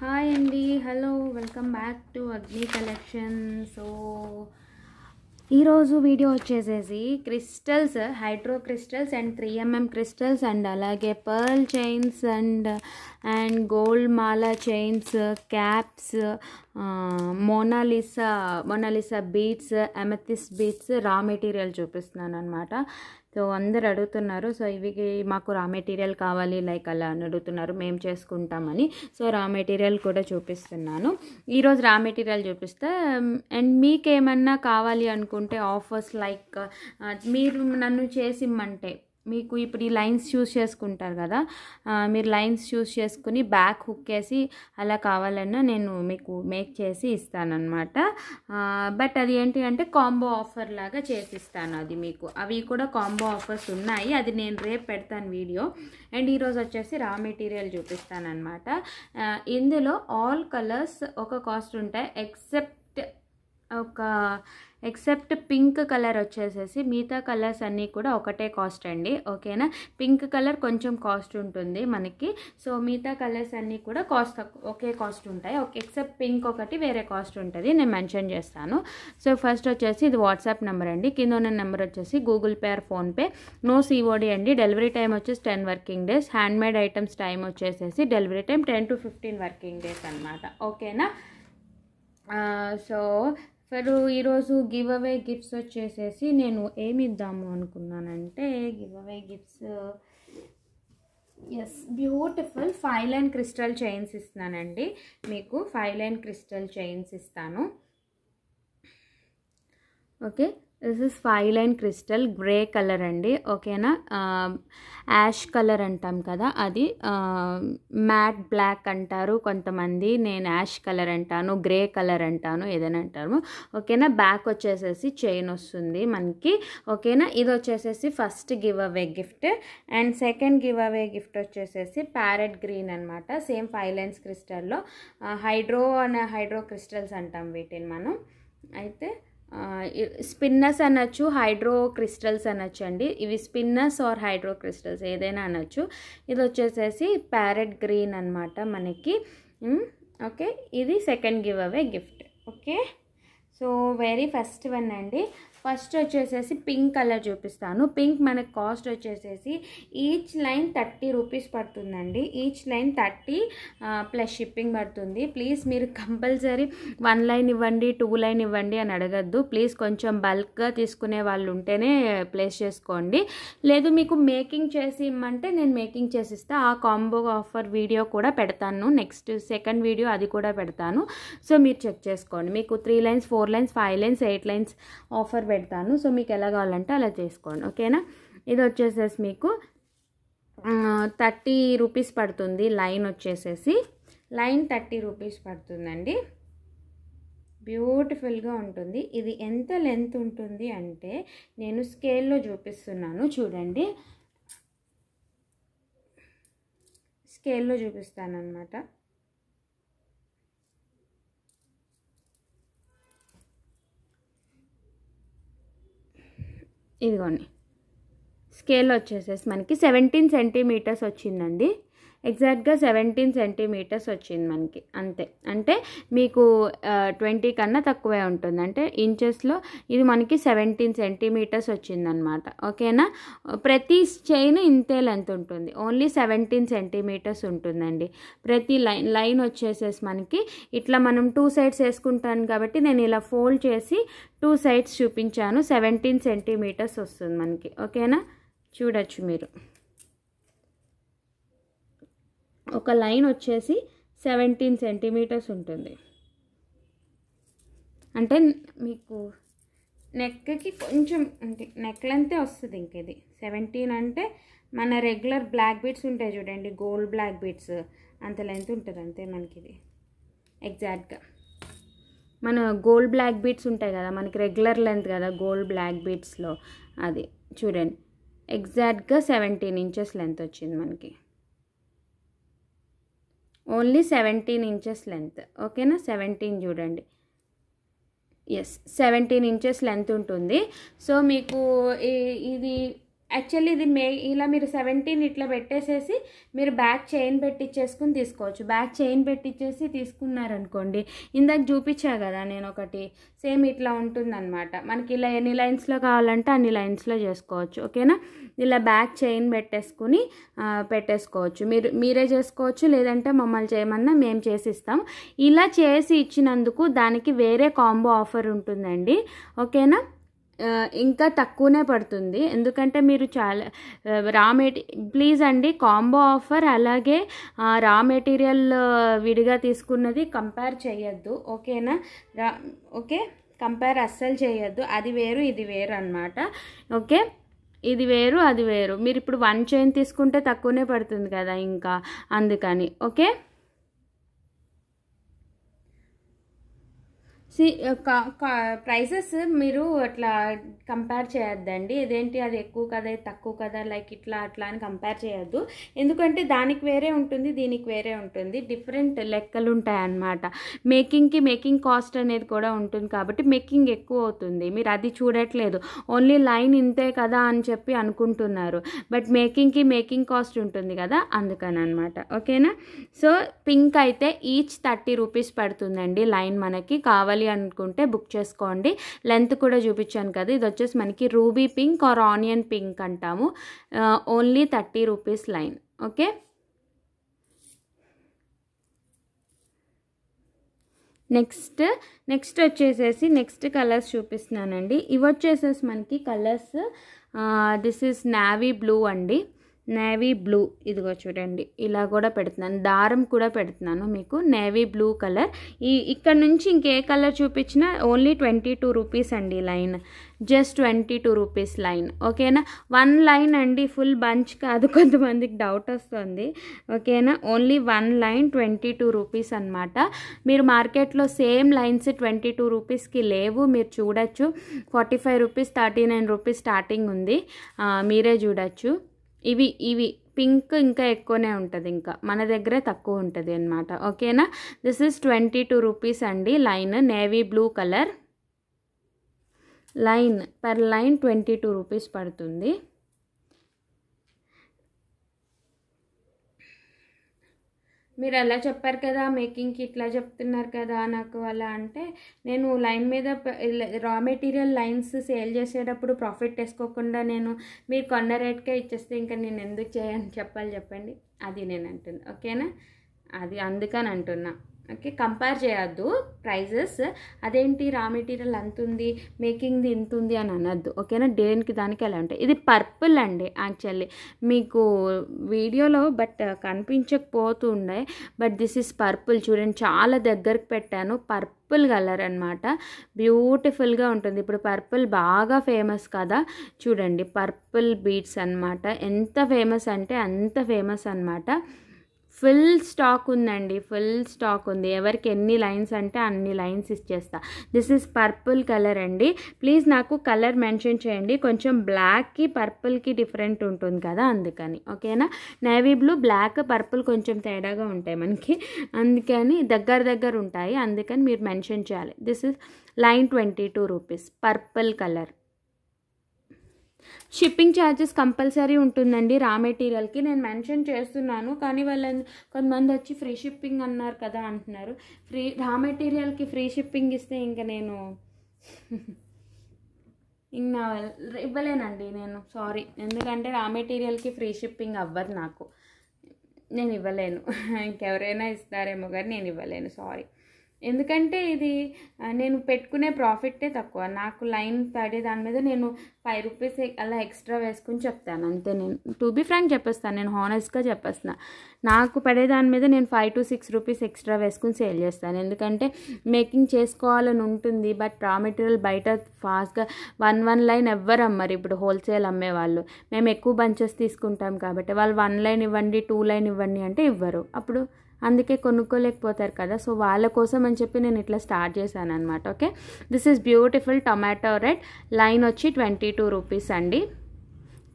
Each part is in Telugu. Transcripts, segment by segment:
హాయ్ అండి, hello, welcome back to Agni collection. So ఈరోజు వీడియో వచ్చేసేసి crystals, hydro crystals and 3mm crystals and అలాగే pearl chains and gold mala chains, caps, Mona Lisa beads, amethyst beads raw material చూపిస్తున్నాను అనమాట. సో అందరు అడుగుతున్నారు, సో ఇవి మాకు రా మెటీరియల్ కావాలి లైక్ అలా అని అడుగుతున్నారు, మేము చేసుకుంటామని. సో రా మెటీరియల్ కూడా చూపిస్తున్నాను. ఈరోజు రా మెటీరియల్ చూపిస్తే అండ్ మీకేమన్నా కావాలి అనుకుంటే ఆఫర్స్ లైక్ మీరు నన్ను చేసిమ్మంటే మీకు ఇప్పుడు ఈ లైన్స్ చూస్ చేసుకుంటారు కదా, మీరు లైన్స్ చూస్ చేసుకుని బ్యాక్ హుక్ వేసి అలా కావాలన్నా నేను మీకు మేక్ చేసి ఇస్తానన్నమాట. బట్ అది ఏంటి అంటే కాంబో ఆఫర్ లాగా చేసిస్తాను. అది మీకు అవి కూడా కాంబో ఆఫర్స్ ఉన్నాయి, అది నేను రేపు పెడతాను వీడియో. అండ్ ఈరోజు వచ్చేసి రా మెటీరియల్ చూపిస్తానన్నమాట. ఇందులో ఆల్ కలర్స్ ఒక కాస్ట్ ఉంటాయి, ఎక్సెప్ట్ పింక్ కలర్ వచ్చేసేసి మిగతా కలర్స్ అన్నీ కూడా ఒకటే కాస్ట్ అండి, ఓకేనా. పింక్ కలర్ కొంచెం కాస్ట్ ఉంటుంది మనకి, సో మిగతా కలర్స్ అన్నీ కూడా ఒకే కాస్ట్ ఉంటాయి. ఎక్సెప్ట్ పింక్ ఒకటి వేరే కాస్ట్ ఉంటుంది, నేను మెన్షన్ చేస్తాను. సో ఫస్ట్ వచ్చేసి ఇది వాట్సాప్ నెంబర్ అండి, కింద ఉన్న నెంబర్ వచ్చేసి Google Pay or PhonePe, no COD అండి. డెలివరీ టైం వచ్చేసి 10 working days. Handmade items time వచ్చేసేసి delivery time 10 to 15 working days అనమాట, ఓకేనా. సో ఈరోజు గివ్ అవే గిఫ్ట్స్ వచ్చేసేసి నేను ఏమి ఇద్దాము అనుకున్నానంటే, give away gifts beautiful 5 line crystal chains ఇస్తున్నానండి మీకు. 5 లైన్ క్రిస్టల్ చైన్స్ ఇస్తాను, okay. This is 5 line crystal grey colour అండి, ఓకేనా. యాష్ కలర్ అంటాం కదా, అది మ్యాట్ బ్లాక్ అంటారు కొంతమంది, నేను యాష్ కలర్ అంటాను, గ్రే కలర్ అంటాను, ఏదైనా అంటాము, ఓకేనా. బ్యాక్ వచ్చేసేసి చైన్ వస్తుంది మనకి, ఓకేనా. ఇది వచ్చేసేసి first give away gift. And second give away gift వచ్చేసేసి ప్యారెట్ గ్రీన్ అనమాట, సేమ్ 5 లైన్స్ క్రిస్టల్లో హైడ్రో క్రిస్టల్స్ అంటాం వీటిని మనం. అయితే స్పిన్నర్స్ అనొచ్చు, హైడ్రో క్రిస్టల్స్ అనొచ్చు అండి. ఇవి స్పిన్నర్స్ ఆర్ హైడ్రో క్రిస్టల్స్ ఏదైనా అనొచ్చు. ఇది వచ్చేసేసి ప్యారెట్ గ్రీన్ అనమాట మనకి, ఓకే. ఇది second give away gift, okay. So very first one అండి, ఫస్ట్ వచ్చేసేసి పింక్ కలర్ చూపిస్తాను. పింక్ మనకు కాస్ట్ వచ్చేసేసి ఈచ్ లైన్ 30 రూపీస్ పడుతుందండి. ఈచ్ లైన్ 30 ప్లస్ షిప్పింగ్ పడుతుంది. ప్లీజ్ మీరు కంపల్సరీ 1 లైన్ ఇవ్వండి, 2 లైన్ ఇవ్వండి అని అడగద్దు ప్లీజ్. కొంచెం బల్క్గా తీసుకునే వాళ్ళు ఉంటేనే ప్లేస్ చేసుకోండి, లేదు మీకు మేకింగ్ చేసి ఇమ్మంటే నేను మేకింగ్ చేసి ఇస్తా. ఆ కాంబో ఆఫర్ వీడియో కూడా పెడతాను, నెక్స్ట్ సెకండ్ వీడియో అది కూడా పెడతాను. సో మీరు చెక్ చేసుకోండి, మీకు 3 lines, 4 lines, 5 lines, 8 lines offer పెడతాను. సో మీకు ఎలా కావాలంటే అలా చేసుకోండి, ఓకేనా. ఇది వచ్చేసేసి మీకు 30 రూపీస్ పడుతుంది. లైన్ వచ్చేసేసి లైన్ 30 రూపీస్ పడుతుందండి. బ్యూటిఫుల్గా ఉంటుంది. ఇది ఎంత లెంత్ ఉంటుంది అంటే నేను స్కేల్లో చూపిస్తున్నాను చూడండి, స్కేల్లో చూపిస్తాను అన్నమాట. ఇదిగోండి, స్కేల్ వచ్చేసేసి మనకి 17 సెంటీమీటర్స్ వచ్చిందండి, ఎగ్జాక్ట్గా 17 సెంటీమీటర్స్ వచ్చింది మనకి, అంతే. అంటే మీకు 20 కన్నా తక్కువే ఉంటుంది, అంటే ఇంచెస్లో ఇది మనకి 17 సెంటీమీటర్స్ వచ్చిందనమాట, ఓకేనా. ప్రతి చైన్ ఇంతే లెంత్ ఉంటుంది, ఓన్లీ 17 సెంటీమీటర్స్ ఉంటుందండి. ప్రతి లైన్ వచ్చేసేసి మనకి ఇట్లా మనం 2 సైడ్స్ వేసుకుంటాను కాబట్టి నేను ఇలా ఫోల్డ్ చేసి 2 సైడ్స్ చూపించాను. 17 సెంటీమీటర్స్ వస్తుంది మనకి, ఓకేనా. చూడొచ్చు మీరు, ఒక లైన్ వచ్చేసి 17 సెంటీమీటర్స్ ఉంటుంది. అంటే మీకు నెక్కి కొంచెం అంటే నెక్ లెంతే వస్తుంది ఇంక. ఇది 17 అంటే మన రెగ్యులర్ బ్లాక్ బీడ్స్ ఉంటాయి చూడండి, గోల్డ్ బ్లాక్ బీడ్స్ అంత లెంత్ ఉంటుంది అంతే మనకి. ఇది ఎగ్జాక్ట్గా మన గోల్డ్ బ్లాక్ బీడ్స్ ఉంటాయి కదా, మనకి రెగ్యులర్ లెంత్ కదా గోల్డ్ బ్లాక్ బీడ్స్లో, అది చూడండి ఎగ్జాక్ట్గా 17 ఇంచెస్ లెంత్ వచ్చింది మనకి, ఓన్లీ 17 ఇంచెస్ లెంత్, ఓకేనా. 17 చూడండి, 17 ఇంచెస్ లెంత్ ఉంటుంది. సో మీకు ఇది యాక్చువల్లీ ఇది ఇలా మీరు 17 ఇట్లా పెట్టేసేసి మీరు బ్యాక్ చైన్ పెట్టించేసుకుని తీసుకోవచ్చు. బ్యాక్ చైన్ పెట్టించేసి తీసుకున్నారనుకోండి, ఇందాక చూపించా కదా నేను ఒకటి, సేమ్ ఇట్లా ఉంటుందన్నమాట. మనకి ఇలా ఎన్ని లైన్స్లో కావాలంటే అన్ని లైన్స్లో చేసుకోవచ్చు. ఓకేనా, ఇలా బ్యాక్ చైన్ పెట్టేసుకోవచ్చు. మీరే చేసుకోవచ్చు, లేదంటే మమ్మల్ని చేయమన్నా మేము చేసి ఇస్తాం. ఇలా చేసి ఇచ్చినందుకు దానికి వేరే కాంబో ఆఫర్ ఉంటుందండి. ఓకేనా, ఇంకా తక్కువనే పడుతుంది, ఎందుకంటే మీరు చాలా ప్లీజ్ అండి కాంబో ఆఫర్ అలాగే రా మెటీరియల్ విడిగా తీసుకున్నది కంపేర్ చేయొద్దు. ఓకేనా, ఓకే, కంపేర్ అస్సలు చేయొద్దు. అది వేరు ఇది వేరు అన్నమాట. ఓకే, ఇది వేరు అది వేరు. మీరు ఇప్పుడు 1 చైన్ తీసుకుంటే తక్కువనే పడుతుంది కదా, ఇంకా అందుకని. ఓకే, ప్రైసెస్ మీరు అట్లా కంపేర్ చేయొద్దండి. ఇదేంటి అది ఎక్కువ కదా ఇది తక్కువ కదా లైక్ ఇట్లా అట్లా అని కంపేర్ చేయొద్దు. ఎందుకంటే దానికి వేరే ఉంటుంది, దీనికి వేరే ఉంటుంది, డిఫరెంట్ లెక్కలు ఉంటాయి అన్నమాట. మేకింగ్ కాస్ట్ అనేది కూడా ఉంటుంది కాబట్టి మేకింగ్ ఎక్కువ అవుతుంది. మీరు అది చూడట్లేదు, ఓన్లీ లైన్ ఇంతే కదా అని చెప్పి అనుకుంటున్నారు, బట్ మేకింగ్ కాస్ట్ ఉంటుంది కదా, అందుకని అనమాట. ఓకేనా, సో పింక్ అయితే ఈచ్ 30 రూపీస్ పడుతుందండి లైన్. మనకి కావాలి అనుకుంటే బుక్ చేసుకోండి. లెంత్ కూడా చూపించాను కదా, ఇది వచ్చేసి మనకి ruby pink or onion pink అంటాము. Only 30 rupees line. Okay, next వచ్చేసేసి నెక్స్ట్ కలర్స్ చూపిస్తున్నానండి. ఇవి వచ్చేసేసి మనకి colours, this is navy blue అండి, నేవీ బ్లూ. ఇదిగో చూడండి, ఇలా కూడా పెడుతున్నాను, దారం కూడా పెడుతున్నాను మీకు. Navy blue colour. ఇక్కడ నుంచి ఇంకే కలర్ చూపించినా ఓన్లీ 22 రూపీస్ అండి లైన్, జస్ట్ 22 రూపీస్ లైన్. ఓకేనా, 1 లైన్ అండి, ఫుల్ బంచ్ కాదు, కొంతమందికి డౌట్ వస్తుంది. ఓకేనా, ఓన్లీ 1 లైన్ 22 రూపీస్ అనమాట. మీరు మార్కెట్లో సేమ్ లైన్స్ 22 రూపీస్కి లేవు, మీరు చూడొచ్చు. 45 రూపీస్ 39 రూపీస్ స్టార్టింగ్ ఉంది, మీరే చూడొచ్చు. ఇవి పింక్ ఇంకా ఎక్కువనే ఉంటుంది, ఇంకా మన దగ్గరే తక్కువ ఉంటుంది అన్నమాట. ఓకేనా, దిస్ ఈజ్ 22 రూపీస్ అండి line, navy blue colour line. Per line 22 rupees పడుతుంది. మీరు అలా చెప్పారు కదా, మేకింగ్కి ఇట్లా చెప్తున్నారు కదా నాకు అలా అంటే, నేను లైన్ మీద రా మెటీరియల్ లైన్స్ సేల్ చేసేటప్పుడు ప్రాఫిట్ వేసుకోకుండా నేను మీరు కొన్న రేట్కే ఇచ్చేస్తే ఇంకా నేను ఎందుకు చేయని చెప్పండి. అది నేను అంటున్నా. ఓకేనా, అది అందుకని అంటున్నా. ఓకే, కంపేర్ చేయొద్దు ప్రైజెస్. అదేంటి రా మెటీరియల్ అంత ఉంది, మేకింగ్ది ఇంత ఉంది అని అనొద్దు. ఓకేనా, దేనికి దానికి ఎలా ఉంటాయి. ఇది పర్పుల్ అండి యాక్చువల్లీ మీకు వీడియోలో బట్ కనిపించకపోతుండే, బట్ దిస్ ఇస్ పర్పుల్. చూడండి, చాలా దగ్గరకు పెట్టాను. పర్పుల్ కలర్ అనమాట, బ్యూటిఫుల్గా ఉంటుంది. ఇప్పుడు పర్పుల్ బాగా ఫేమస్ కదా, చూడండి పర్పుల్ బీడ్స్ అనమాట. ఎంత ఫేమస్ అంటే అంత ఫేమస్ అనమాట. ఫుల్ స్టాక్ ఉందండి, ఫుల్ స్టాక్ ఉంది. ఎవరికి ఎన్ని లైన్స్ అంటే అన్ని లైన్స్ ఇచ్చేస్తా. దిస్ ఇస్ పర్పుల్ కలర్ అండి. ప్లీజ్ నాకు కలర్ మెన్షన్ చేయండి, కొంచెం బ్లాక్కి పర్పుల్కి డిఫరెంట్ ఉంటుంది కదా, అందుకని. ఓకేనా, నేవీ బ్లూ, బ్లాక్, పర్పుల్ కొంచెం తేడాగా ఉంటాయి మనకి, అందుకని దగ్గర ఉంటాయి, అందుకని మీరు మెన్షన్ చేయాలి. This is line 22 rupees purple colour. Shipping charges compulsory ఉంటుందండి రా మెటీరియల్కి, నేను మెన్షన్ చేస్తున్నాను. కానీ కొంతమంది వచ్చి ఫ్రీ షిప్పింగ్ అన్నారు కదా అంటున్నారు. రా మెటీరియల్కి ఫ్రీ షిప్పింగ్ ఇస్తే ఇంకా నేను ఇవ్వలేనండి నేను, సారీ. ఎందుకంటే రా మెటీరియల్కి ఫ్రీ షిప్పింగ్ అవ్వదు నాకు, నేను ఇవ్వలేను. ఇంకెవరైనా ఇస్తారేమో కానీ నేను ఇవ్వలేను, సారీ. ఎందుకంటే ఇది నేను పెట్టుకునే ప్రాఫిట్టే తక్కువ. నాకు లైన్ పడే దాని మీద నేను 5 రూపీస్ అలా ఎక్స్ట్రా వేసుకుని చెప్తాను అంతే. నేను టు బీ ఫ్రాంక్ చెప్పేస్తాను, నేను హానెస్ట్గా చెప్పేస్తున్నా. నాకు పడే దాని మీద నేను 5 to 6 రూపీస్ ఎక్స్ట్రా వేసుకుని సేల్ చేస్తాను. ఎందుకంటే మేకింగ్ చేసుకోవాలని ఉంటుంది, బట్ రా మెటీరియల్ బయట ఫాస్ట్గా 1 లైన్ ఎవ్వరు అమ్మరు. ఇప్పుడు హోల్సేల్ అమ్మేవాళ్ళు మేము ఎక్కువ బంచెస్ తీసుకుంటాం కాబట్టి వాళ్ళు 1 లైన్ ఇవ్వండి 2 లైన్ ఇవ్వండి అంటే ఇవ్వరు, అప్పుడు అందుకే కొనుక్కోలేకపోతారు కదా. సో వాళ్ళ కోసం అని చెప్పి నేను ఇట్లా స్టార్ట్ చేశాను అనమాట. Okay, this is beautiful tomato red. Line వచ్చి 22 రూపీస్ అండి.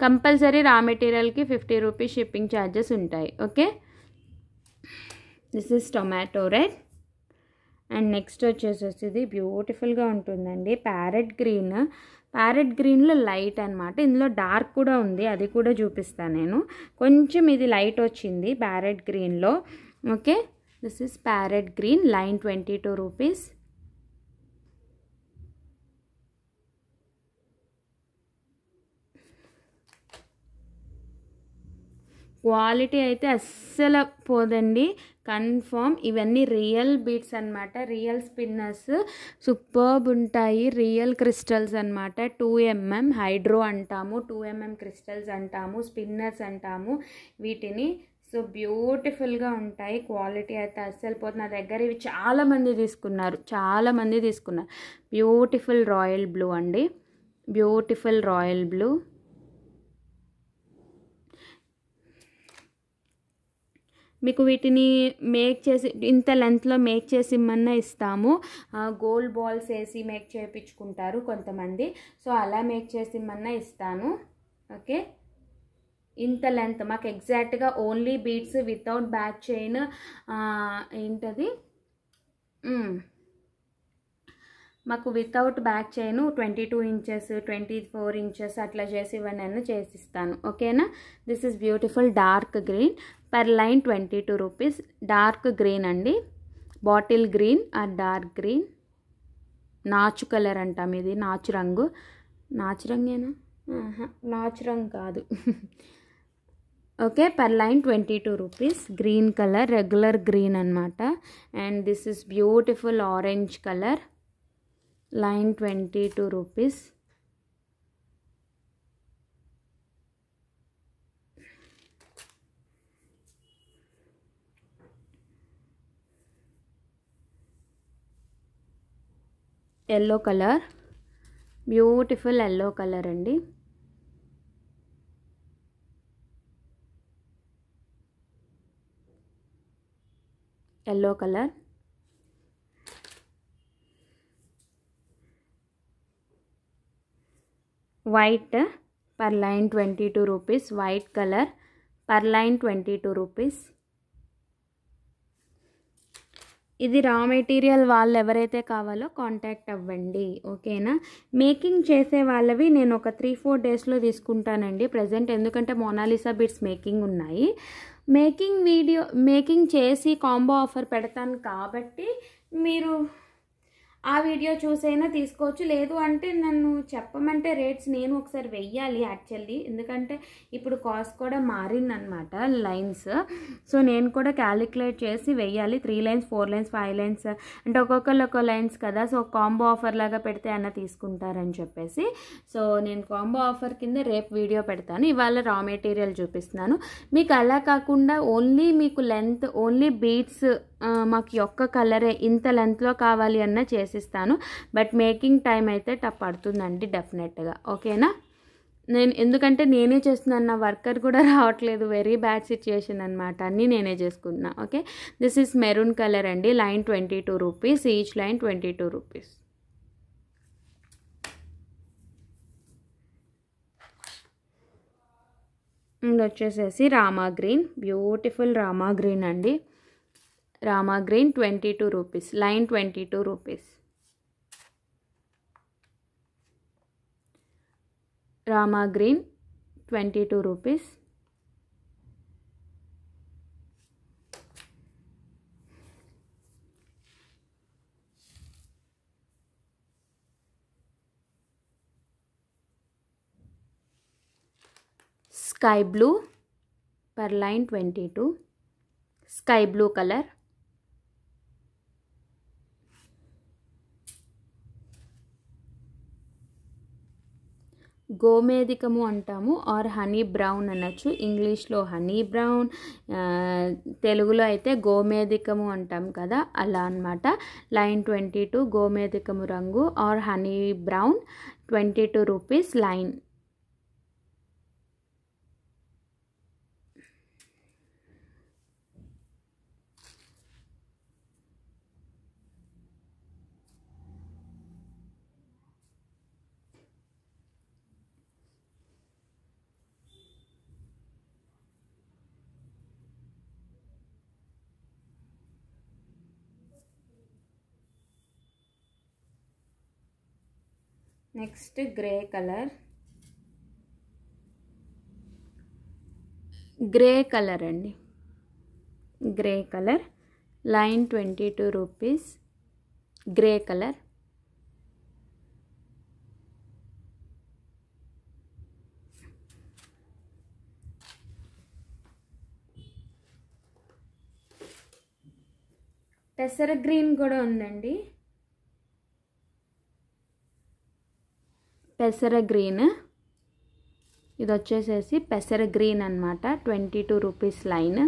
కంపల్సరీ రా మెటీరియల్కి 50 రూపీస్ షిప్పింగ్ ఛార్జెస్ ఉంటాయి. Okay, this is tomato red. And next వచ్చేసేసి ఇది బ్యూటిఫుల్గా ఉంటుందండి, ప్యారెట్ గ్రీన్. ప్యారెట్ గ్రీన్లో లైట్ అనమాట. ఇందులో డార్క్ కూడా ఉంది, అది కూడా చూపిస్తాను నేను. కొంచెం ఇది లైట్ వచ్చింది ప్యారెట్ గ్రీన్లో. Okay, this is parrot green, line 22 rupees. Quality అయితే అస్సలు పోదండి, కన్ఫర్మ్. ఇవన్నీ రియల్ బీడ్స్ అనమాట, రియల్ స్పిన్నర్స్, సూపర్బ్ ఉంటాయి. రియల్ క్రిస్టల్స్ అనమాట. 2mm హైడ్రో అంటాము, 2mm క్రిస్టల్స్ అంటాము, స్పిన్నర్స్ అంటాము వీటిని. సో బ్యూటిఫుల్గా ఉంటాయి. క్వాలిటీ అయితే అస్సలు పోతుంది. నా దగ్గర ఇవి చాలామంది తీసుకున్నారు. బ్యూటిఫుల్ రాయల్ బ్లూ అండి, బ్యూటిఫుల్ రాయల్ బ్లూ. మీకు వీటిని మేక్ చేసి ఇంత లెంత్లో మేక్ చేసి ఇమ్మన్నా ఇస్తాము. గోల్డ్ బాల్స్ వేసి మేక్ చేయించుకుంటారు కొంతమంది, సో అలా మేక్ చేసి ఇమ్మన్నా ఇస్తాను. ఓకే, ఇంత లెంత్ మాకు ఎగ్జాక్ట్గా only beads without back chain, ఏంటది మాకు without back chain 22 inches 24 inches అట్లా చేసి ఇవన్నీ చేసిస్తాను. ఓకేనా. This is beautiful dark green, per line 22 rupees. Dark green అండి, bottle green or dark green, నాచు కలర్ అంటాం. ఇది నాచు రంగు. నాచు రంగేనా? నాచు రంగు కాదు. Okay, per line 22 rupees. Green colour, regular green అనమాట. And this is beautiful orange colour, line 22 rupees. Yellow colour, beautiful yellow colour అండి. Yellow colour, white, per line 22 rupees. White colour, per line 22 rupees. ఇది రా మెటీరియల్ వాళ్ళు ఎవరైతే కావాలో కాంటాక్ట్ అవ్వండి. ఓకేనా. మేకింగ్ చేసే వాళ్ళవి నేను ఒక 3-4 డేస్లో తీసుకుంటానండి ప్రజెంట్, ఎందుకంటే మోనాలిసా బిట్స్ మేకింగ్ ఉన్నాయి. మేకింగ్ చేసి కాంబో ఆఫర్ పెడతాను కాబట్టి మీరు ఆ వీడియో చూసైనా తీసుకోవచ్చు. లేదు అంటే నన్ను చెప్పమంటే రేట్స్ నేను ఒకసారి వెయ్యాలి యాక్చువల్లీ, ఎందుకంటే ఇప్పుడు కాస్ట్ కూడా మారిందనమాట లైన్స్. సో నేను కూడా క్యాలిక్యులేట్ చేసి వెయ్యాలి. 3 లైన్స్ 4 లైన్స్ 5 లైన్స్ అంటే ఒక్కొక్కరు ఒక్కో లైన్స్ కదా. సో కాంబో ఆఫర్ లాగా పెడితే అన్న తీసుకుంటారని చెప్పేసి, సో నేను కాంబో ఆఫర్ కింద రేపు వీడియో పెడతాను. ఇవాళ రా మెటీరియల్ చూపిస్తున్నాను మీకు. అలా కాకుండా ఓన్లీ మీకు లెంత్, ఓన్లీ బీడ్స్ మాకు ఒక్క కలరే ఇంత లెంత్లో కావాలి అన్న చేసిస్తాను. బట్ మేకింగ్ టైం అయితే పడుతుందండి డెఫినెట్గా. ఓకేనా. ఎందుకంటే నేనే చేస్తున్నాను, నా వర్కర్ కూడా రావట్లేదు. వెరీ బ్యాడ్ సిచ్యుయేషన్ అనమాట, అన్నీ నేనే చేసుకుంటున్నా. Okay, this is maroon colour అండి, line 22 rupees. Each line 22 rupees. ఇది వచ్చేసేసి Rama green, beautiful Rama green అండి. Rama green 22 rupees, line 22 rupees. Rama green 22 rupees. Sky blue, per line 22. Sky blue colour. గోమేధికము అంటాము, ఆర్ హనీ బ్రౌన్ అనొచ్చు. ఇంగ్లీష్లో హనీ బ్రౌన్, తెలుగులో అయితే గోమేధికము అంటాం కదా, అలా అనమాట. లైన్ 22 గోమేధికము రంగు or honey brown, 22 rupees line. Next grey colour అండి, grey colour line 22 rupees, grey colour. పెసర గ్రీన్ కూడా ఉందండి, పెసర గ్రీన్. ఇది వచ్చేసేసి పెసర గ్రీన్ అన్నమాట, 22 రూపీస్ లైన్.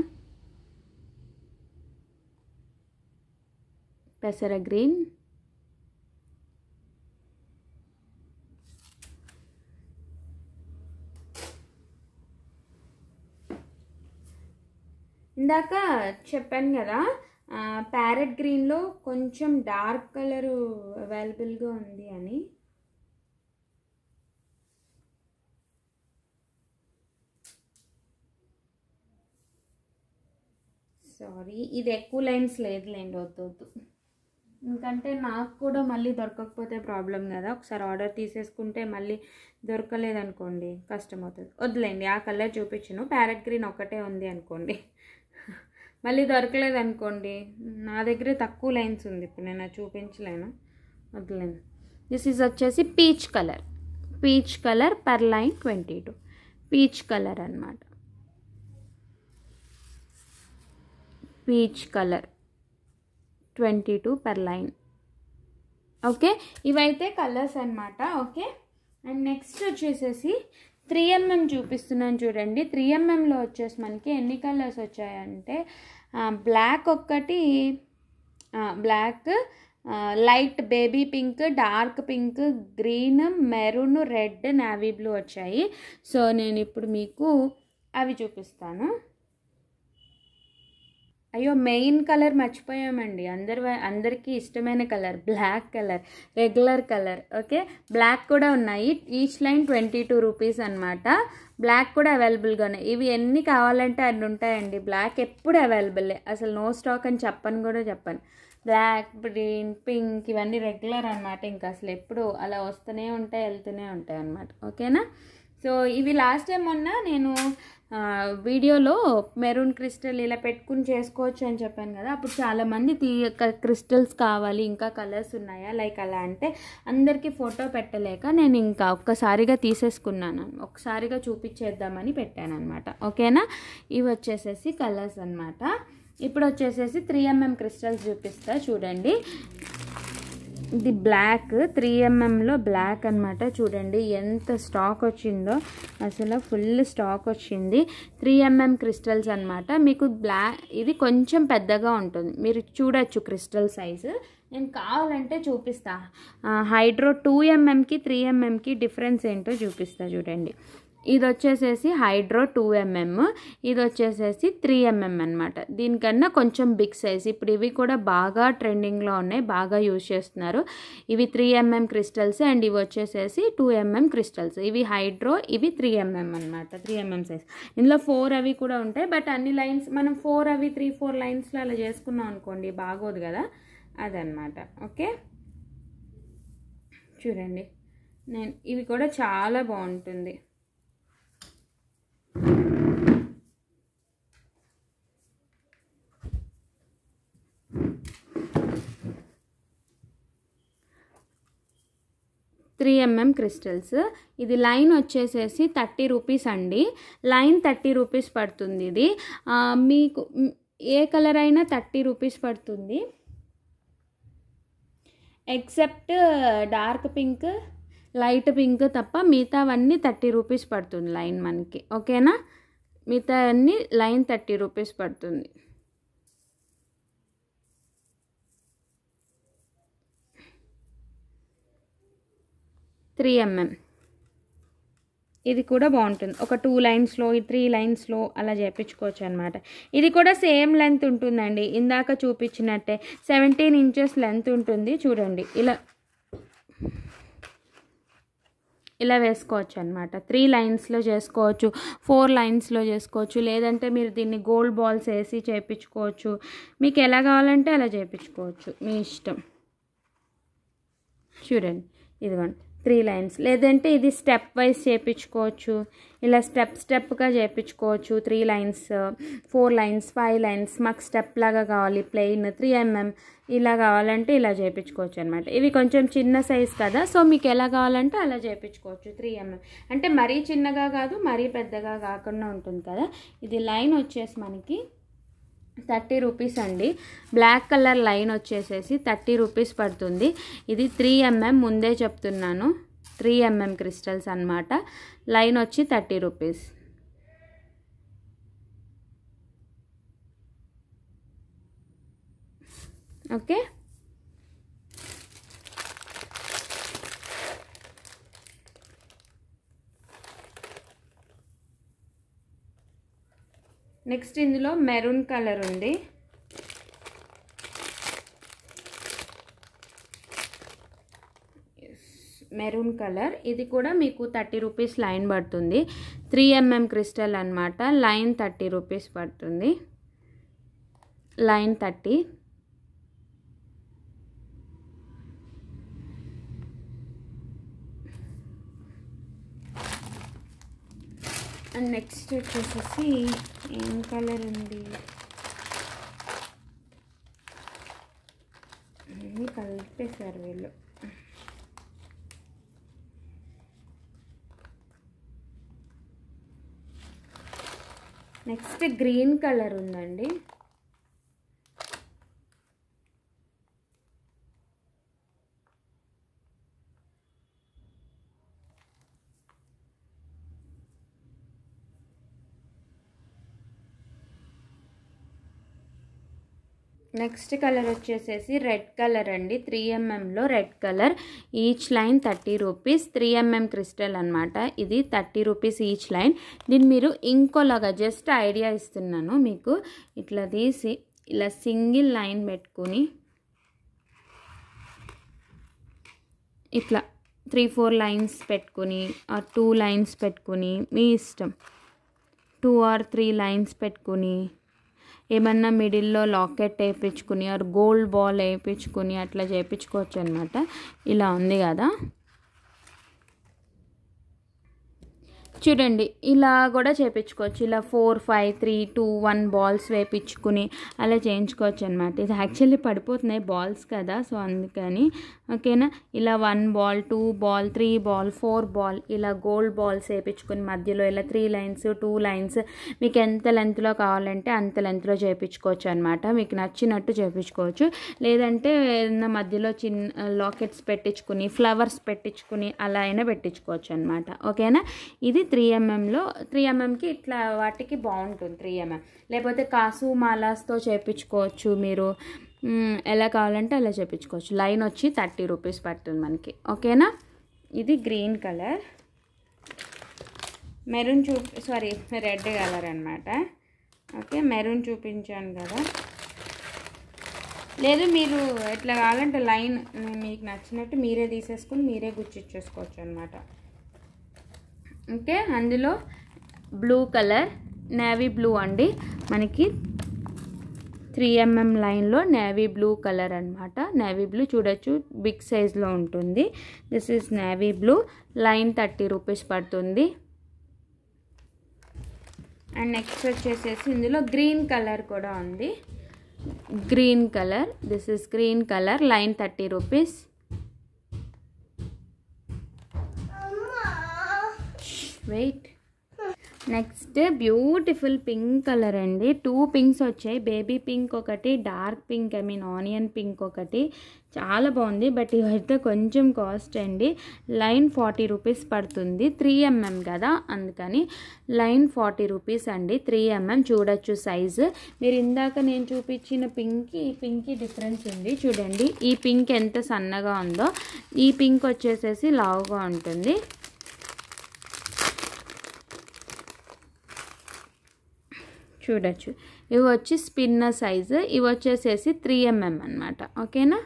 పెసర గ్రీన్. ఇందాక చెప్పాను కదా ప్యారెట్ గ్రీన్లో కొంచెం డార్క్ కలరు అవైలబుల్గా ఉంది అని. సారీ, ఇది ఎక్కువ లైన్స్ లేదులేండి, వద్దు. ఎందుకంటే నాకు కూడా మళ్ళీ దొరకకపోతే ప్రాబ్లం కదా. ఒకసారి ఆర్డర్ తీసేసుకుంటే మళ్ళీ దొరకలేదనుకోండి కష్టం అవుతుంది. వద్దులేండి, ఆ కలర్ చూపించను. ప్యారెట్ గ్రీన్ ఒకటే ఉంది అనుకోండి, మళ్ళీ దొరకలేదు అనుకోండి. నా దగ్గర తక్కువ లైన్స్ ఉంది, ఇప్పుడు నేను అది చూపించలేను, వద్దులేండి. దిస్ ఈజ్ వచ్చేసి peach colour per line 22, peach colour అన్నమాట. Peach colour 22 per line. Okay, ఇవైతే కలర్స్ అన్నమాట. ఓకే, అండ్ నెక్స్ట్ వచ్చేసేసి 3mm చూపిస్తున్నాను చూడండి. 3mmలో వచ్చేసి మనకి ఎన్ని కలర్స్ వచ్చాయంటే బ్లాక్ ఒక్కటి, black, light baby pink, dark pink, green, maroon, red, navy blue వచ్చాయి. సో నేను ఇప్పుడు మీకు అవి చూపిస్తాను. అయ్యో, మెయిన్ కలర్ మర్చిపోయామండి, అందరికీ ఇష్టమైన colour black colour, regular colour. Okay, black కూడా ఉన్నాయి. ఈచ్ లైన్ 22 రూపీస్ అనమాట. బ్లాక్ కూడా అవైలబుల్గా ఉన్నాయి. ఇవి ఎన్ని కావాలంటే అన్ని ఉంటాయండి. బ్లాక్ ఎప్పుడు అవైలబుల్లే, అసలు నో స్టాక్ అని చెప్పను. బ్లాక్, గ్రీన్, పింక్ ఇవన్నీ రెగ్యులర్ అనమాట. ఇంకా అసలు ఎప్పుడు అలా వస్తూనే ఉంటాయి, వెళ్తూనే ఉంటాయి అన్నమాట. ఓకేనా. సో ఇవి లాస్ట్ టైం మొన్న నేను వీడియోలో మెరూన్ క్రిస్టల్ ఇలా పెట్టుకుని చేసుకోవచ్చు అని చెప్పాను కదా. అప్పుడు చాలామంది క్రిస్టల్స్ కావాలి, ఇంకా కలర్స్ ఉన్నాయా లైక్ అలా అంటే అందరికీ ఫోటో పెట్టలేక నేను ఇంకా ఒక్కసారిగా తీసేసుకున్నాను, ఒక్కసారిగా చూపించేద్దామని పెట్టాను అనమాట. ఓకేనా. ఇవి వచ్చేసేసి కలర్స్ అనమాట. ఇప్పుడు వచ్చేసేసి 3mm క్రిస్టల్స్ చూపిస్తా చూడండి. ఇది బ్లాక్, 3mmలో బ్లాక్ అనమాట. చూడండి ఎంత స్టాక్ వచ్చిందో, అసలు ఫుల్ స్టాక్ వచ్చింది. 3mm క్రిస్టల్స్ అనమాట. మీకు బ్లాక్ ఇది కొంచెం పెద్దగా ఉంటుంది, మీరు చూడొచ్చు క్రిస్టల్ సైజు. నేను కావాలంటే చూపిస్తా. హైడ్రో 2mmకి 3mmకి డిఫరెన్స్ ఏంటో చూపిస్తా చూడండి. ఇది వచ్చేసేసి హైడ్రో 2mm, ఇది వచ్చేసేసి 3mm అనమాట. దీనికన్నా కొంచెం బిగ్ సైజ్. ఇప్పుడు ఇవి కూడా బాగా ట్రెండింగ్లో ఉన్నాయి, బాగా యూజ్ చేస్తున్నారు. ఇవి 3mm క్రిస్టల్స్ అండ్ ఇవి వచ్చేసేసి 2mm క్రిస్టల్స్. ఇవి హైడ్రో, ఇవి 3mm అనమాట, 3mm సైజ్. ఇందులో 4 అవి కూడా ఉంటాయి. బట్ అన్ని లైన్స్ మనం 4 అవి 3-4 లైన్స్లో అలా చేసుకున్నాం అనుకోండి బాగోదు కదా, అదనమాట. ఓకే, చూడండి. ఇవి కూడా చాలా బాగుంటుంది. $3mm crystals. ఇది లైన్ వచ్చేసేసి 30 రూపీస్ అండి. లైన్ 30 రూపీస్ పడుతుంది. ఇది మీకు ఏ కలర్ అయినా 30 రూపీస్ పడుతుంది, except dark pink, light pink తప్ప మిగతావన్నీ 30 రూపీస్ పడుతుంది లైన్ మనకి. ఓకేనా. మిగతా అన్నీ లైన్ 30 రూపీస్ పడుతుంది. $3mm ఇది కూడా బాగుంటుంది. ఒక 2 లైన్స్లో 3 లైన్స్లో అలా చేయించుకోవచ్చు అనమాట. ఇది కూడా సేమ్ లెంత్ ఉంటుందండి, ఇందాక చూపించినట్టే 17 ఇంచెస్ లెంత్ ఉంటుంది. చూడండి, ఇలా వేసుకోవచ్చు అనమాట. 3 లైన్స్లో చేసుకోవచ్చు, 4 లైన్స్లో చేసుకోవచ్చు, లేదంటే మీరు దీన్ని గోల్డ్ బాల్స్ వేసి చేయించుకోవచ్చు. మీకు ఎలా కావాలంటే అలా చేయించుకోవచ్చు, మీ ఇష్టం. చూడండి, ఇదిగోండి 3 లైన్స్. లేదంటే ఇది స్టెప్ వైజ్ చేయించుకోవచ్చు, ఇలా స్టెప్గా చేయించుకోవచ్చు. 3 లైన్స్, 4 లైన్స్, 5 లైన్స్. మాకు స్టెప్ లాగా కావాలి, ప్లెయిన్ 3 mm ఇలా కావాలంటే ఇలా చేయించుకోవచ్చు అనమాట. ఇవి కొంచెం చిన్న సైజ్ కదా, సో మీకు ఎలా కావాలంటే అలా చేయించుకోవచ్చు. 3 mm అంటే మరీ చిన్నగా కాదు, మరీ పెద్దగా కాకుండా ఉంటుంది కదా. ఇది లైన్ వచ్చేసి మనకి 30 రూపీస్ అండి. బ్లాక్ కలర్ లైన్ వచ్చేసేసి 30 రూపీస్ పడుతుంది. ఇది 3 mm, ముందే చెప్తున్నాను 3 mm క్రిస్టల్స్ అన్నమాట. లైన్ వచ్చి 30 రూపీస్. ఓకే, నెక్స్ట్ ఇందులో మెరూన్ కలర్ ఉంది. మెరూన్ కలర్, ఇది కూడా మీకు 30 రూపీస్ లైన్ పడుతుంది. 3 mm క్రిస్టల్ అన్నమాట. లైన్ 30 రూపీస్ పడుతుంది. లైన్ 30. అండ్ నెక్స్ట్ వచ్చేసేసి ఏం కలర్ ఉంది, అన్నీ కలిపేశారు వీళ్ళు. నెక్స్ట్ గ్రీన్ కలర్ ఉందండి. నెక్స్ట్ కలర్ వచ్చేసేసి రెడ్ కలర్ అండి. 3 mmలో red colour. Each line 30 rupees. 3 mm crystal అనమాట. ఇది 30 రూపీస్ ఈచ్ లైన్. దీన్ని మీరు ఇంకోలాగా జస్ట్ ఐడియా ఇస్తున్నాను మీకు. ఇట్లా తీసి ఇలా సింగిల్ లైన్ పెట్టుకుని ఇట్లా 3-4 లైన్స్ పెట్టుకుని, 2 లైన్స్ పెట్టుకుని, మీ ఇష్టం 2 or 3 లైన్స్ పెట్టుకుని, ఏమన్నా మిడిల్లో లాకెట్ వేయించుకుని ఆర్ గోల్డ్ బాల్ వేయించుకుని అట్లా చేయించుకోవచ్చు అనమాట. ఇలా ఉంది కదా, చూడండి ఇలా కూడా చేయించుకోవచ్చు. ఇలా 4, 5, 3, 2, 1 బాల్స్ వేయించుకుని అలా చేయించుకోవచ్చు అనమాట. ఇది యాక్చువల్లీ పడిపోతున్నాయి బాల్స్ కదా, సో అందుకని. ఓకేనా, ఇలా 1 బాల్, 2 బాల్, 3 బాల్, 4 బాల్ ఇలా గోల్డ్ బాల్స్ వేయించుకుని మధ్యలో ఇలా 3 లైన్స్, 2 లైన్స్ మీకు ఎంత లెంత్లో కావాలంటే అంత లెంత్లో చేయించుకోవచ్చు అనమాట. మీకు నచ్చినట్టు చేయించుకోవచ్చు. లేదంటే ఏదైనా మధ్యలో చిన్న లాకెట్స్ పెట్టించుకుని, ఫ్లవర్స్ పెట్టించుకుని అలా అయినా పెట్టించుకోవచ్చు అనమాట. ఓకేనా, ఇది 3 mmలో 3 mmకి ఇట్లా వాటికి బాగుంటుంది 3 mm. లేకపోతే కాసు మాలాస్తో చేయించుకోవచ్చు. మీరు ఎలా కావాలంటే అలా చేయించుకోవచ్చు. లైన్ వచ్చి 30 రూపీస్ పడుతుంది మనకి. ఓకేనా, ఇది green colour. Maroon red colour అనమాట. ఓకే, మెరూన్ చూపించాను కదా. లేదు మీరు ఎట్లా కావాలంటే లైన్ మీకు నచ్చినట్టు మీరే తీసేసుకుని మీరే గుచ్చిచ్చేసుకోవచ్చు అనమాట. ఓకే, అందులో బ్లూ కలర్, నేవీ బ్లూ అండి. మనకి 3 mm లైన్లో నేవీ బ్లూ కలర్ అనమాట. నేవీ బ్లూ చూడొచ్చు, బిగ్ సైజ్లో ఉంటుంది. This is navy blue. Line 30 rupees పడుతుంది. అండ్ నెక్స్ట్ వచ్చేసేసి ఇందులో గ్రీన్ కలర్ కూడా ఉంది. Green colour, this is green colour. Line 30 rupees. Wait. Next beautiful pink colour అండి. 2 పింక్స్ వచ్చాయి. బేబీ పింక్ ఒకటి, డార్క్ పింక్, ఆనియన్ పింక్ ఒకటి. చాలా బాగుంది. బట్ ఇవైతే కొంచెం కాస్ట్ అండి. లైన్ 40 రూపీస్ పడుతుంది. 3 mm కదా, అందుకని లైన్ 40 రూపీస్ అండి. 3 mm చూడొచ్చు సైజు. మీరు ఇందాక నేను చూపించిన పింక్కి ఈ పింక్కి డిఫరెన్స్ ఉంది చూడండి. ఈ పింక్ ఎంత సన్నగా ఉందో, ఈ పింక్ వచ్చేసేసి లావుగా ఉంటుంది. చూడొచ్చు, ఇవి వచ్చి స్పిన్నర్ సైజు, ఇవి వచ్చేసేసి 3 mm అనమాట. ఓకేనా,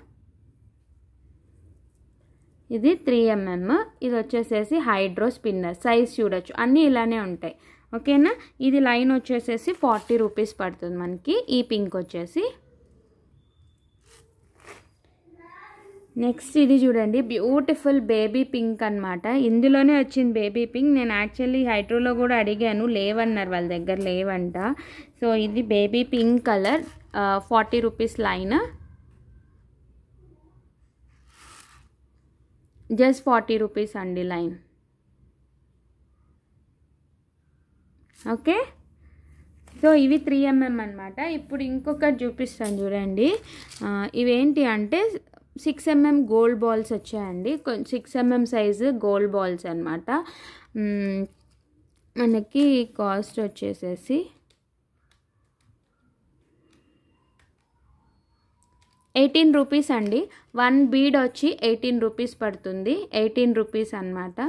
ఇది 3 mm, ఇది వచ్చేసేసి హైడ్రో స్పిన్నర్ సైజ్. చూడొచ్చు అన్నీ ఇలానే ఉంటాయి. ఓకేనా, ఇది లైన్ వచ్చేసేసి 40 రూపీస్ పడుతుంది మనకి. ఈ పింక్ వచ్చేసి నెక్స్ట్ ఇది చూడండి, బ్యూటిఫుల్ బేబీ పింక్ అనమాట. ఇందులోనే వచ్చింది బేబీ పింక్. నేను యాక్చువల్లీ హైడ్రోలో కూడా అడిగాను, లేవన్నారు, వాళ్ళ దగ్గర లేవంట. సో ఇది baby pink colour, 40 rupees line, just 40 rupees అండి లైన్. ఓకే, సో ఇవి 3mm అనమాట. ఇప్పుడు ఇంకొకటి చూపిస్తాను చూడండి. ఇవేంటి అంటే 6mm గోల్డ్ బాల్స్ వచ్చాయండి. 6mm సైజు గోల్డ్ బాల్స్ అనమాట. మనకి కాస్ట్ వచ్చేసేసి 18 రూపీస్ అండి. 1 బీడ్ వచ్చి 18 రూపీస్ పడుతుంది. 18 రూపీస్ అనమాట.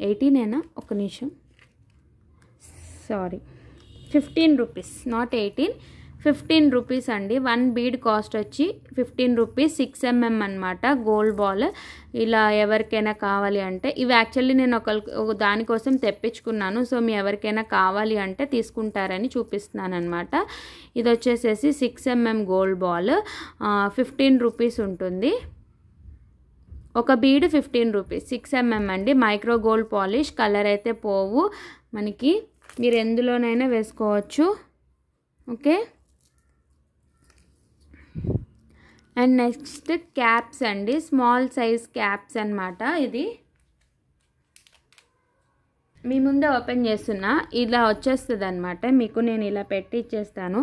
18ఏనా, ఒక నిమిషం, సారీ, 15 రూపీస్, నాట్ 18, 15 రూపీస్ అండి. 1 బీడ్ కాస్ట్ వచ్చి 15 రూపీస్. 6mm అనమాట గోల్డ్ బాల్. ఇలా ఎవరికైనా కావాలి అంటే, ఇవి యాక్చువల్లీ నేను ఒక దానికోసం తెప్పించుకున్నాను. సో మీ ఎవరికైనా కావాలి అంటే తీసుకుంటారని చూపిస్తున్నాను అనమాట. ఇది వచ్చేసేసి 6mm గోల్డ్ బాల్, 15 రూపీస్ ఉంటుంది. ఒక బీడ్ 15 రూపీస్. 6mm అండి, మైక్రో గోల్డ్ పాలిష్. కలర్ అయితే పోవు మనకి, మీరు ఎందులోనైనా వేసుకోవచ్చు. ఓకే, అండ్ నెక్స్ట్ క్యాప్స్ అండి, స్మాల్ సైజ్ క్యాప్స్ అనమాట. ఇది మీ ముందే ఓపెన్ చేస్తున్నా, ఇలా వచ్చేస్తుంది అనమాట మీకు. నేను ఇలా పెట్టి ఇచ్చేస్తాను.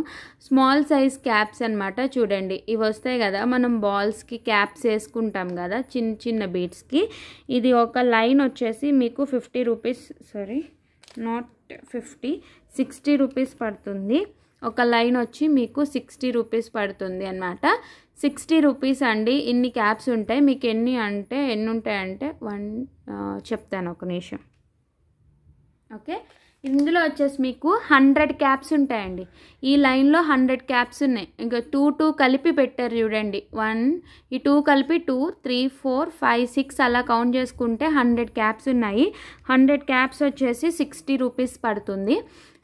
స్మాల్ సైజ్ క్యాప్స్ అనమాట. చూడండి, ఇవి వస్తాయి కదా, మనం బాల్స్కి క్యాప్స్ వేసుకుంటాం కదా చిన్న చిన్న బీట్స్కి. ఇది ఒక లైన్ వచ్చేసి మీకు 50 రూపీస్, సారీ నాట్ 50, 60 రూపీస్ పడుతుంది. ఒక లైన్ వచ్చి మీకు 60 రూపీస్ పడుతుంది అన్నమాట. 60 రూపీస్ అండి. ఇన్ని క్యాప్స్ ఉంటాయి. మీకు ఎన్ని ఉంటాయంటే చెప్తాను ఒక నిమిషం. ఓకే, ఇందులో వచ్చేసి మీకు 100 క్యాప్స్ ఉంటాయండి. ఈ లైన్లో 100 క్యాప్స్ ఉన్నాయి. ఇంకా 2 కలిపి పెట్టారు చూడండి. 1 ఈ 2 కలిపి 2 3 4 5 6 అలా కౌంట్ చేసుకుంటే 100 క్యాప్స్ ఉన్నాయి. 100 క్యాప్స్ వచ్చేసి 60 రూపీస్ పడుతుంది.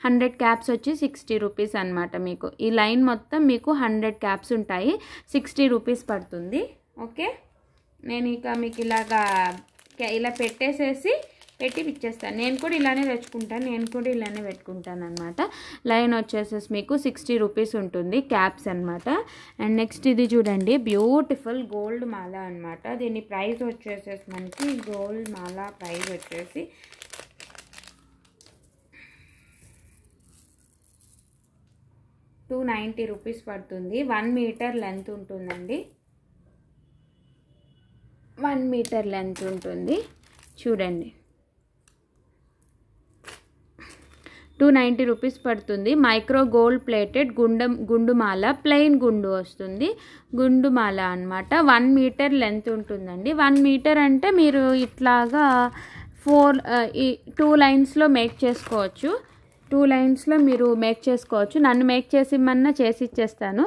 100 క్యాప్స్ వచ్చి 60 రూపీస్ అనమాట. మీకు ఈ లైన్ మొత్తం మీకు 100 క్యాప్స్ ఉంటాయి. 60 రూపీస్ పడుతుంది. ఓకే, నేను ఇక మీకు ఇలా పెట్టేసేసి పెట్టి ఇచ్చేస్తాను. నేను కూడా ఇలానే తెచ్చుకుంటాను, నేను కూడా ఇలానే పెట్టుకుంటాను అనమాట. లైన్ వచ్చేసేసి మీకు 60 రూపీస్ ఉంటుంది క్యాప్స్ అనమాట. అండ్ నెక్స్ట్ ఇది చూడండి, బ్యూటిఫుల్ గోల్డ్ మాల అనమాట. దీని ప్రైస్ వచ్చేసేసి మనకి గోల్డ్ మాల ప్రైస్ వచ్చేసి 290 రూపీస్ పడుతుంది. 1 మీటర్ లెంత్ ఉంటుందండి. 1 మీటర్ లెంత్ ఉంటుంది. చూడండి, 290 రూపీస్ పడుతుంది. మైక్రో గోల్డ్ ప్లేటెడ్ గుండుమాల, ప్లెయిన్ గుండు వస్తుంది. గుండుమాల అనమాట. 1 మీటర్ లెంత్ ఉంటుందండి. 1 మీటర్ అంటే మీరు ఇట్లాగా 2 లైన్స్లో మేక్ చేసుకోవచ్చు. 2 లైన్స్లో మీరు మేక్ చేసుకోవచ్చు. నన్ను మేక్ చేసి ఇమ్మన్నా చేసి ఇచ్చేస్తాను.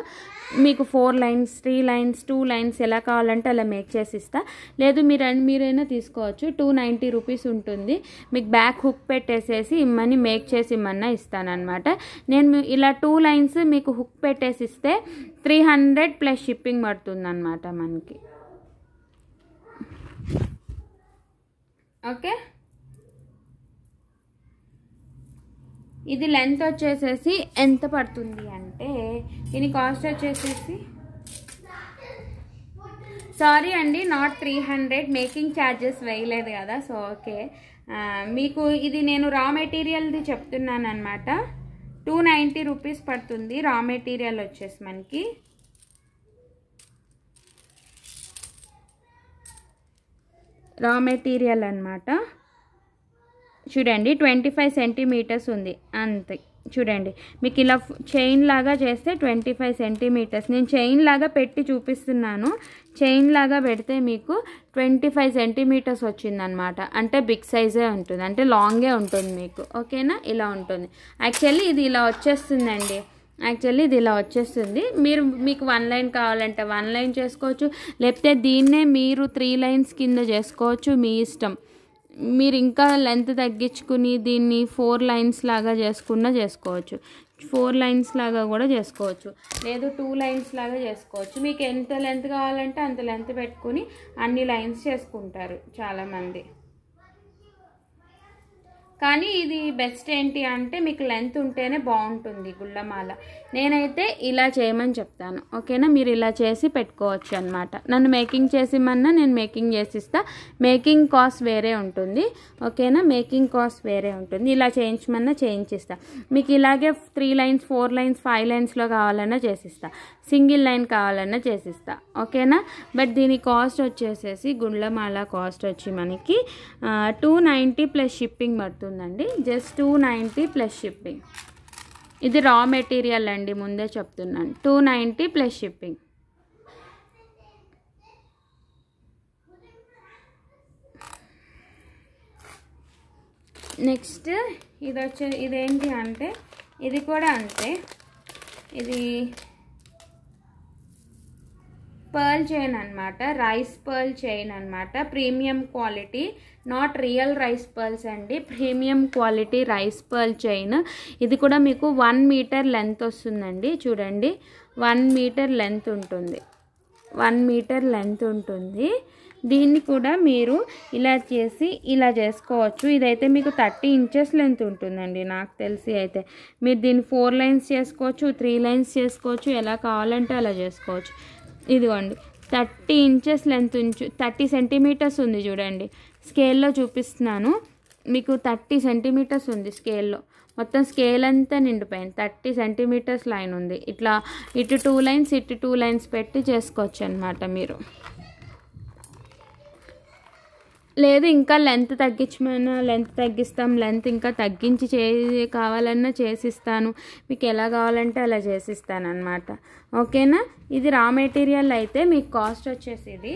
మీకు 4 లైన్స్ 3 లైన్స్ 2 లైన్స్ ఎలా కావాలంటే అలా మేక్ చేసి ఇస్తా. లేదు మీరైనా తీసుకోవచ్చు. 290 రూపీస్ ఉంటుంది. మీకు బ్యాక్ హుక్ పెట్టేసేసి ఇమ్మని మేక్ చేసి ఇమ్మన్నా ఇస్తానన్నమాట. నేను ఇలా 2 లైన్స్ మీకు హుక్ పెట్టేసి ఇస్తే 300 ప్లస్ షిప్పింగ్ పడుతుంది అన్నమాట మనకి. ఓకే, ఇది లెంత్ వచ్చేసేసి ఎంత పడుతుంది అంటే దీని కాస్ట్ వచ్చేసేసి, సారీ అండి, నాట్ 300, మేకింగ్ ఛార్జెస్ వేయలేదు కదా. సో ఓకే, మీకు ఇది నేను రా మెటీరియల్ది చెప్తున్నాను అనమాట. 290 రూపీస్ పడుతుంది రా మెటీరియల్ వచ్చేసి మనకి. రా మెటీరియల్ అనమాట. చూడండి, 25 సెంటీమీటర్స్ ఉంది అంతే. చూడండి, మీకు ఇలా చైన్ లాగా చేస్తే 25 సెంటీమీటర్స్. నేను చైన్ లాగా పెట్టి చూపిస్తున్నాను. చైన్ లాగా పెడితే మీకు 25 సెంటీమీటర్స్ వచ్చిందనమాట. అంటే బిగ్ సైజే ఉంటుంది, అంటే లాంగే ఉంటుంది మీకు. ఓకేనా, ఇలా ఉంటుంది. యాక్చువల్లీ ఇది ఇలా వచ్చేస్తుందండి. ఇది ఇలా వచ్చేస్తుంది. మీకు 1 లైన్ కావాలంటే 1 లైన్ చేసుకోవచ్చు, లేకపోతే దీన్నే మీరు 3 లైన్స్ కింద చేసుకోవచ్చు, మీ ఇష్టం. మీరు ఇంకా లెంత్ తగ్గించుకుని దీన్ని 4 లైన్స్ లాగా చేసుకోవచ్చు. 4 లైన్స్ లాగా కూడా చేసుకోవచ్చు, లేదు 2 లైన్స్ లాగా చేసుకోవచ్చు. మీకు ఎంత లెంత్ కావాలంటే అంత లెంత్ పెట్టుకుని అన్ని లైన్స్ చేసుకుంటారు చాలామంది. కానీ ఇది బెస్ట్ ఏంటి అంటే మీకు లెంత్ ఉంటేనే బాగుంటుంది గుళ్ళమాల. నేనైతే ఇలా చేయమని చెప్తాను, ఓకేనా? మీరు ఇలా చేసి పెట్టుకోవచ్చు అనమాట. నన్ను మేకింగ్ చేసిమన్నా నేను మేకింగ్ చేసిస్తా. మేకింగ్ కాస్ట్ వేరే ఉంటుంది, ఓకేనా? మేకింగ్ కాస్ట్ వేరే ఉంటుంది. ఇలా చేయించమన్నా చేయించిస్తా. మీకు ఇలాగే 3 లైన్స్ 4 లైన్స్ 5 లైన్స్లో కావాలన్నా చేసిస్తా, సింగిల్ లైన్ కావాలన్నా చేసిస్తా, ఓకేనా? బట్ దీని కాస్ట్ వచ్చేసేసి గుళ్ళమాల కాస్ట్ వచ్చి మనకి 290 ప్లస్ షిప్పింగ్ పడుతుందండి. Just 290 plus shipping. ఇది రా మెటీరియల్ అండి, ముందే చెప్తున్నాను. 290 ప్లస్ షిప్పింగ్. నెక్స్ట్ ఇదేంటి అంటే ఇది కూడా అంతే. ఇది పర్ల్ చైన్ అనమాట, రైస్ పర్ల్ చైన్ అనమాట. Premium quality, not real rice pearls అండి, premium quality rice pearl chain. ఇది కూడా మీకు 1 మీటర్ లెంత్ వస్తుందండి. చూడండి, 1 మీటర్ లెంత్ ఉంటుంది, 1 మీటర్ లెంత్ ఉంటుంది. దీన్ని కూడా మీరు ఇలా చేసి ఇలా చేసుకోవచ్చు. ఇదైతే మీకు 30 ఇంచెస్ లెంత్ ఉంటుందండి నాకు తెలిసి. అయితే మీరు దీన్ని 4 లైన్స్ చేసుకోవచ్చు, 3 లైన్స్ చేసుకోవచ్చు, ఎలా కావాలంటే అలా చేసుకోవచ్చు. ఇదిగోండి 30 ఇంచెస్ లెంత్ 30 సెంటీమీటర్స్ ఉంది. చూడండి, స్కేల్లో చూపిస్తున్నాను మీకు. 30 సెంటీమీటర్స్ ఉంది స్కేల్లో. మొత్తం స్కేల్ అంతా నిండిపోయింది. 30 సెంటీమీటర్స్ లైన్ ఉంది. ఇట్లా ఇటు 2 లైన్స్ ఇటు 2 లైన్స్ పెట్టి చేసుకోవచ్చు అనమాట మీరు. లేదు ఇంకా లెంత్ తగ్గించమన్నా లెంత్ తగ్గిస్తాం, లెంత్ ఇంకా తగ్గించి కావాలన్నా చేసిస్తాను. మీకు ఎలా కావాలంటే అలా చేసిస్తాను అనమాట, ఓకేనా? ఇది రా మెటీరియల్ అయితే మీకు కాస్ట్ వచ్చేసి ఇది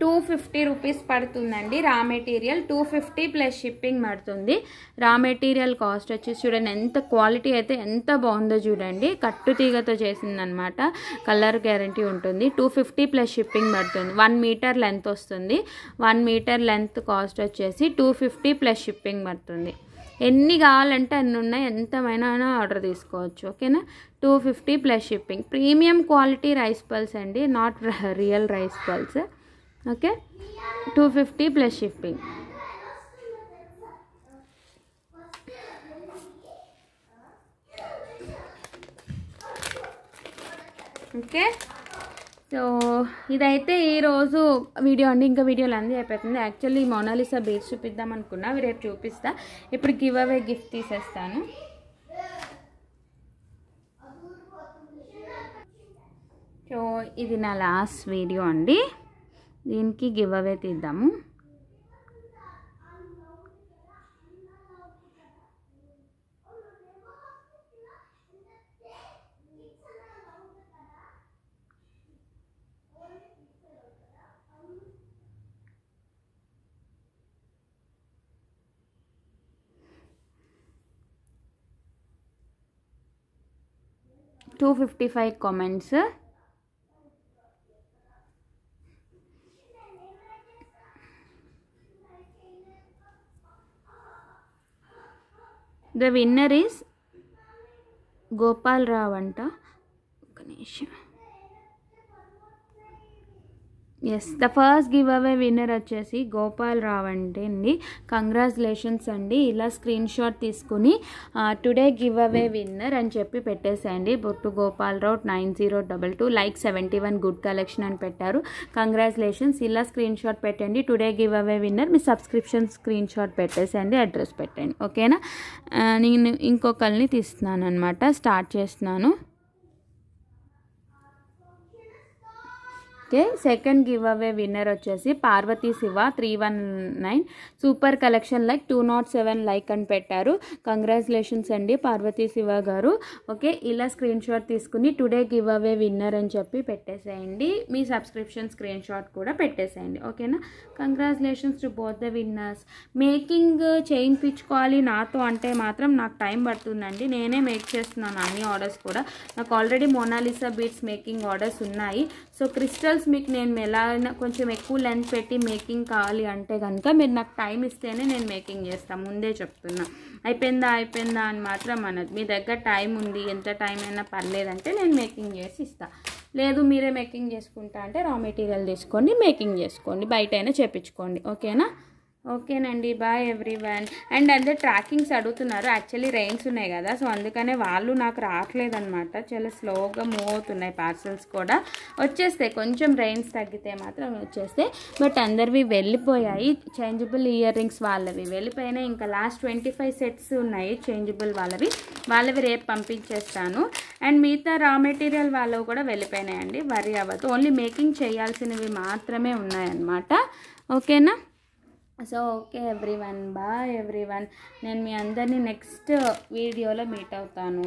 250 రూపీస్ పడుతుందండి. రా మెటీరియల్ 250 ప్లస్ షిప్పింగ్ పడుతుంది. రా మెటీరియల్ కాస్ట్ వచ్చేసి చూడండి, ఎంత క్వాలిటీ అయితే ఎంత బాగుందో చూడండి. కట్టు తీగతో చేసిందనమాట, కలర్ గ్యారంటీ ఉంటుంది. 250 ప్లస్ షిప్పింగ్ పడుతుంది. 1 మీటర్ లెంత్ వస్తుంది. 1 మీటర్ లెంత్ కాస్ట్ వచ్చేసి 250 ప్లస్ షిప్పింగ్ పడుతుంది. ఎన్ని కావాలంటే అన్ని ఉన్నాయి, ఎంతమైనా ఆర్డర్ తీసుకోవచ్చు, ఓకేనా? 250 plus shipping. Premium quality rice pearls అండి, not real rice pearls, okay? 250 plus shipping. Okay, so ఇదైతే ఈరోజు వీడియో అండి. ఇంకా వీడియోలు అన్నీ అయిపోతుంది. యాక్చువల్లీ మోనాలిసా బీడ్స్ చూపిద్దాం అనుకున్నా, రేపు చూపిస్తా. ఇప్పుడు గివ్ అవే గిఫ్ట్ తీసేస్తాను. సో ఇది నా లాస్ట్ వీడియో అండి, దీనికి గివ్ అవే తీద్దాము. Two 255 comments. The winner is Gopal Rao అంట. ఒక నిమిషం. Yes, the first give away winner వచ్చేసి గోపాల్ రావ్ అంటే అండి. కంగ్రాచులేషన్స్ అండి. ఇలా స్క్రీన్ షాట్ తీసుకుని టుడే గివ్ అవే విన్నర్ అని చెప్పి పెట్టేసేయండి. బొట్టు Gopal Rao 9022 like 71 good collection అని పెట్టారు. కంగ్రాచులేషన్స్. ఇలా స్క్రీన్ షాట్ పెట్టండి. Today give away winner. మీ సబ్స్క్రిప్షన్ స్క్రీన్ షాట్ పెట్టేసేయండి, అడ్రస్ పెట్టండి, ఓకేనా? నేను ఇంకొకరిని తీస్తున్నాను అనమాట, స్టార్ట్ చేస్తున్నాను. Okay, second give away winner వచ్చేసి Parvati Shiva 319 super collection like 207 like అని పెట్టారు. కంగ్రాచులేషన్స్ అండి పార్వతీ శివ గారు. ఓకే, ఇలా స్క్రీన్ షాట్ తీసుకుని టుడే గివ్ అవే విన్నర్ అని చెప్పి పెట్టేసేయండి. మీ సబ్స్క్రిప్షన్ స్క్రీన్ షాట్ కూడా పెట్టేసేయండి, ఓకేనా? Congratulations to both the winners. Making చేయించుకోవాలి నాతో అంటే మాత్రం నాకు టైం పడుతుందండి. నేనే మేక్ చేస్తున్నాను అన్ని ఆర్డర్స్ కూడా. నాకు already Mona Lisa beads making orders ఉన్నాయి. సో క్రిస్టల్స్ వీడియోస్ మీకు నేను ఎలా కొంచెం ఎక్కువ లెంత్ పెట్టి మేకింగ్ కావాలి అంటే కనుక మీరు నాకు టైం ఇస్తేనే నేను మేకింగ్ చేస్తాను, ముందే చెప్తున్నా. అయిపోయిందా అని మాత్రం అనదు. మీ దగ్గర టైం ఉంది, ఎంత టైం అయినా పర్లేదంటే నేను మేకింగ్ చేసి ఇస్తాను. లేదు మీరే మేకింగ్ చేసుకుంటా అంటే రా మెటీరియల్ తీసుకోండి, మేకింగ్ చేసుకోండి, బయట అయినా చేపించుకోండి. ఓకేనా? ఓకేనండి, బాయ్ ఎవ్రీవన్. అండ్ అందరు ట్రాకింగ్స్ అడుగుతున్నారు. యాక్చువల్లీ రెయిన్స్ ఉన్నాయి కదా, సో అందుకనే వాళ్ళు నాకు రావట్లేదన్నమాట. చాలా స్లోగా మూవ్ అవుతున్నాయి పార్సల్స్ కూడా. వచ్చేస్తాయి, కొంచెం రెయిన్స్ తగ్గితే మాత్రం వచ్చేస్తాయి. బట్ అందరివి వెళ్ళిపోయాయి. చేంజబుల్ ఇయర్ రింగ్స్ వాళ్ళవి వెళ్ళిపోయినాయి. ఇంకా లాస్ట్ 25 సెట్స్ ఉన్నాయి చేంజబుల్ వాళ్ళవి రేపు పంపించేస్తాను. అండ్ మిగతా రా మెటీరియల్ వాళ్ళవి కూడా వెళ్ళిపోయినాయండి, వరి అవ్వదు. ఓన్లీ మేకింగ్ చేయాల్సినవి మాత్రమే ఉన్నాయన్నమాట. ఓకేనా? So okay everyone, bye everyone. నేను మీ అందరినీ నెక్స్ట్ వీడియోలో మీట్ అవుతాను.